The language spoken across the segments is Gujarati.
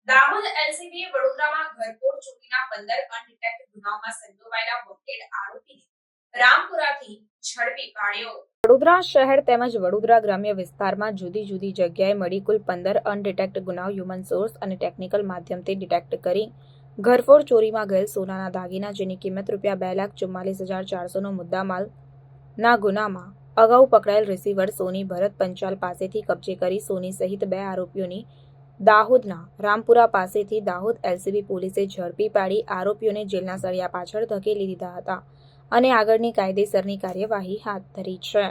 દાહોદ એલસીબીએ વડોદરામાં ઘરફોડ ચોરીના 15 અનડિટેક્ટ ગુનાઓમાં સંડોવાયેલા વોન્ટેડ આરોપીને રામપુરાથી ઝડપી પાડ્યો। વડોદરા શહેર તેમજ વડોદરા ગ્રામ્ય વિસ્તારમાં જુદી જુદી જગ્યાએ મળી કુલ 15 અનડિટેક્ટ ગુનાઓ હ્યુમન સોર્સ અને ટેકનિકલ માધ્યમથી ડિટેક્ટ કરી ઘરફોડ ચોરીમાં ગયેલ સોનાના દાગીના જેની કિંમત ₹2,44,400નો મુદ્દામાલના ગુનામાં અગાઉ પકડાયેલ રિસીવર સોની ભરત પંચાલ પાસેથી કબજે કરી સોની સહિત 2 આરોપીઓની દાહોદના રામપુરા પાસેથી દાહોદ એલસીબી પોલીસે ઝડપી પાડી આરોપીઓને જેલના સળિયા પાછળ ધકેલી દીધા હતા અને આગળની કાયદેસરની કાર્યવાહી હાથ ધરી છે।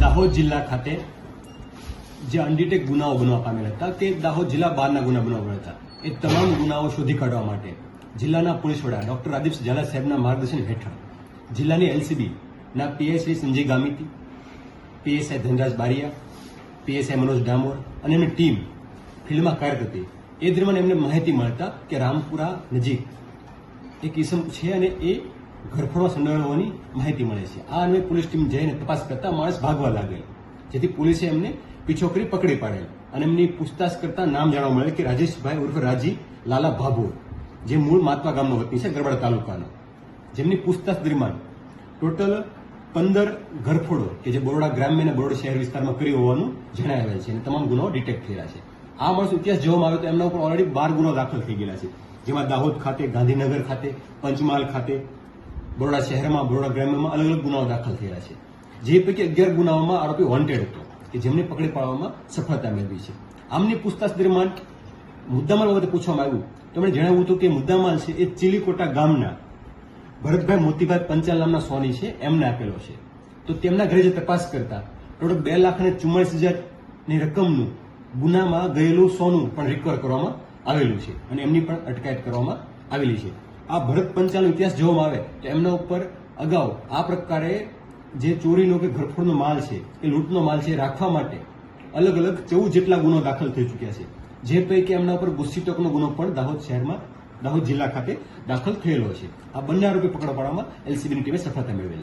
દાહોદ જિલ્લા ખાતે જે અનડિટેક્ટ ગુનાઓ બનવા પામેલ હતા તે દાહોદ જિલ્લા બહારના ગુના બનવા હતા એ તમામ ગુનાઓ શોધી કાઢવા માટે જિલ્લાના પોલીસ વડા ડોક્ટર રાદીપ ઝાલા સાહેબના માર્ગદર્શન હેઠળ જિલ્લાની એલસીબીના PSI Sanjay Gamiti, PSI Dhanraj Baria, PSI Manoj Damor અને એમની ટીમ ફિલ્ડમાં કાર્યરત હતી। એ દરમિયાન એમને માહિતી મળતા કે રામપુરા નજીક એક ઇસમ છે અને એ ઘરફોડમાં સંડોવાયેલ હોવાની માહિતી મળે છે। આ અન્વયે પોલીસ ટીમ જઈને તપાસ કરતા માણસ ભાગવા લાગેલ, જેથી પોલીસે એમને પીછો કરી પકડી પાડેલ અને એમની પૂછતાછ કરતા નામ જાણવા મળે કે રાજેશભાઈ ઉર્ફ રાજી લાલા ભાભોર, જે મૂળ માતવા ગામનો વતની છે, ગરબડા તાલુકાનો, જેમની પૂછતાછ દરમિયાન ટોટલ 15 ઘરફોડો કે જે બરોડા ગ્રામ્ય અને બરોડા શહેર વિસ્તારમાં કર્યું હોવાનું જણાવેલ છે અને તમામ ગુનાઓ ડિટેક્ટ થયેલા છે। આ માણસો ઇતિહાસ જોવામાં આવે તો એમના ઉપર ઓલરેડી 12 ગુનાઓ દાખલ થઈ ગયેલા છે, જેમાં દાહોદ ખાતે, ગાંધીનગર ખાતે, પંચમહાલ ખાતે, બરોડા શહેરમાં, બરોડા ગ્રામ્યમાં અલગ અલગ ગુનાઓ દાખલ થયેલા છે। જે પૈકી 11 ગુનાઓમાં આરોપી વોન્ટેડ હતો કે જેમને પકડી પાડવામાં સફળતા મેળવી છે। આમની પૂછતાછ દરમિયાન મુદ્દામાલ બાબતે પૂછવામાં આવ્યું તો એમણે જણાવ્યું હતું કે મુદ્દામાલ છે એ ચીલીકોટા ગામના ભરતભાઈ મોતીભાઈ પંચાલ નામના સોની છે એમને આપેલો છે। તો તેમના ઘરે જે તપાસ કરતા ટોટલ 2,44,000ની રકમનું ગુનામાં ગયેલું સોનું પણ રિકવર કરવામાં આવેલું છે અને એમની પણ અટકાયત કરવામાં આવેલી છે। આ ભરત પંચાલનો ઇતિહાસ જોવામાં આવે તો એમના ઉપર અગાઉ આ પ્રકારે જે ચોરીનો કે ઘરફોડનો માલ છે એ લૂંટનો માલ છે રાખવા માટે અલગ અલગ 14 જેટલા ગુનો દાખલ થઈ ચૂક્યા છે, જે પૈકી એમના ઉપર ગુસ્સીટોકનો ગુનો પણ દાહોદ શહેરમાં, દાહોદ જિલ્લા ખાતે દાખલ થયેલો છે। આ બંને આરોપી પકડવા પાડવામાં એલસીબીની ટીમે સફળતા મેળવેલ છે।